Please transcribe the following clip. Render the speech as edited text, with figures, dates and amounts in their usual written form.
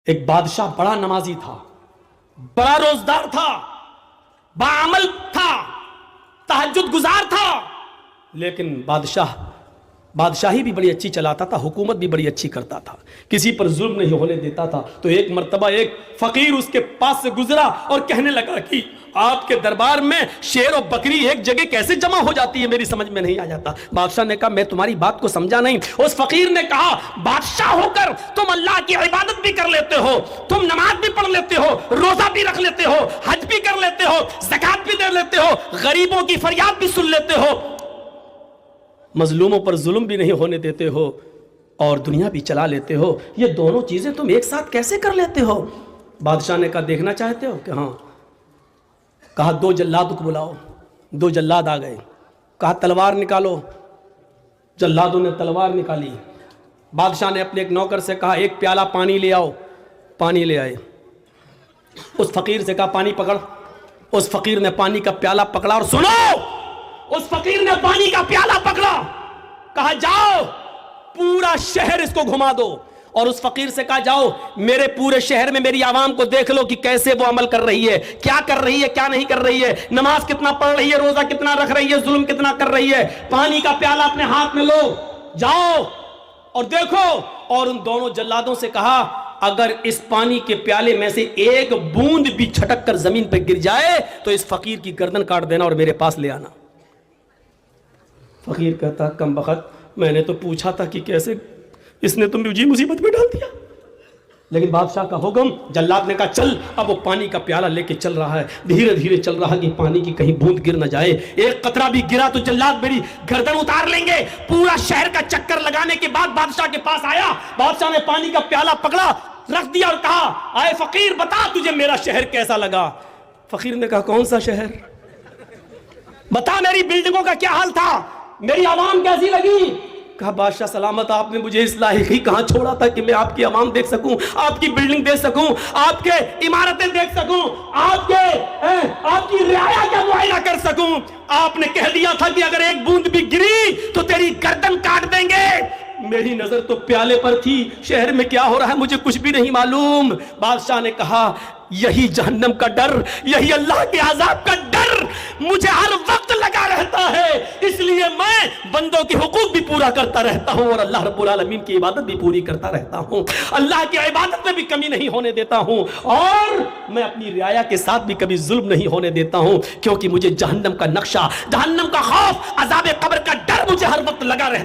ایک بادشاہ بڑا نمازی تھا، بڑا روزدار تھا، باعمل تھا، تہجد گزار تھا، لیکن بادشاہی بھی بڑی اچھی چلاتا تھا، حکومت بھی بڑی اچھی کرتا تھا، کسی پر ظلم نہیں ہونے دیتا تھا۔ تو ایک مرتبہ ایک فقیر اس کے پاس سے گزرا اور کہنے لگا کہ آپ کے دربار میں شیر اور بکری ایک جگہ کیسے جمع ہو جاتی ہے، میری سمجھ میں نہیں آ جاتا۔ بادشاہ نے کہا میں تمہاری بات کو سمجھا نہیں۔ اس فقیر نے کہا بادشاہ ہو کر تم اللہ کی عبادت بھی کر لیتے ہو، تم نماز بھی پڑھ لیتے ہو، روزہ بھی رکھ لیتے ہو، حج بھی کر لیتے ہو، زکوٰۃ بھی دے لیتے ہو، غریبوں کی فریاد بھی سن لیتے ہو، مظلوموں پر ظلم بھی نہیں ہونے دیتے ہو، اور دنیا بھی چلا لیتے ہو، یہ دونوں چیزیں تم ایک ساتھ کیسے کر لیتے ہو؟ بادشاہ نے کہا دیکھنا چاہتے ہو کہ ہاں؟ کہا دو جلاد کو بلاؤ۔ دو جلاد آ گئے، کہا تلوار نکالو۔ جلادوں نے تلوار نکالی۔ بادشاہ نے اپنے ایک نوکر سے کہا ایک پیالہ پانی لے آؤ۔ پانی لے آئے۔ اس فقیر سے کہا پانی پکڑ۔ اس فقیر نے پانی کا پیالہ پکڑا، اور سنو، اس فقیر نے پانی کا پیالہ پکڑا، کہا جاؤ پورا شہر اس کو گھما دو، اور اس فقیر سے کہا جاؤ میرے پورے شہر میں میری عوام کو دیکھ لو کہ کیسے وہ عمل کر رہی ہے، کیا کر رہی ہے، کیا نہیں کر رہی ہے، نماز کتنا پڑھ رہی ہے، روزہ کتنا رکھ رہی ہے، ظلم کتنا کر رہی ہے، پانی کا پیالہ اپنے ہاتھ میں لو، جاؤ اور دیکھو۔ اور ان دونوں جلادوں سے کہا اگر اس پانی کے پیالے میں سے ایک بوند بھی چھٹک کر زمین پہ گر جائے تو اس فقیر کی گردن کاٹ دینا اور میرے پاس لے آنا۔ فقیر کہتا کم بخت، میں نے تو پوچھا تھا کہ کیسے، اس نے تو مجھے مصیبت میں ڈال دیا۔ لیکن بادشاہ کا حکم، جلاد نے کہا چل۔ اب وہ پانی کا پیالہ لے کے چل رہا ہے، دھیرے دھیرے چل رہا کہ پانی کی کہیں بوند گر نہ جائے، ایک قطرہ بھی گرا تو جلاد میری گردن اتار لیں گے۔ پورا شہر کا چکر لگانے کے بعد بادشاہ کے پاس آیا۔ بادشاہ نے پانی کا پیالہ پکڑا، رکھ دیا اور کہا اے فقیر بتا تجھے میرا شہر کیسا لگا؟ فقیر نے کہا کون سا شہر؟ بتا میری بلڈنگوں کا کیا حال تھا، میری عوام کیسی لگی؟ کہا بادشاہ سلامت، آپ نے مجھے اس لائق ہی کہاں چھوڑا تھا کہ میں آپ کی عوام دیکھ سکوں، آپ کی بلڈنگ دیکھ سکوں، آپ کے عمارتیں دیکھ سکوں، آپ کی رعایا کا معائنہ کر سکوں۔ آپ نے کہہ دیا تھا کہ اگر ایک بوند بھی گری تو تیری گردن کاٹ دیں گے۔ میری نظر تو پیالے پر تھی، شہر میں کیا ہو رہا ہے مجھے کچھ بھی نہیں معلوم۔ بادشاہ نے کہا یہی جہنم کا ڈر، یہی اللہ کے عذاب کا ڈر مجھے ہر وقت لگا رہتا ہے، اس لیے میں بندوں کے حقوق بھی پورا کرتا رہتا ہوں اور اللہ رب العالمین کی عبادت بھی پوری کرتا رہتا ہوں، اللہ کی عبادت میں بھی کمی نہیں ہونے دیتا ہوں، اور میں اپنی رعایا کے ساتھ بھی کبھی ظلم نہیں ہونے دیتا ہوں، کیونکہ مجھے جہنم کا نقشہ، جہنم کا خوف، عذاب قبر کا ڈر مجھے ہر وقت لگا رہتا ہے۔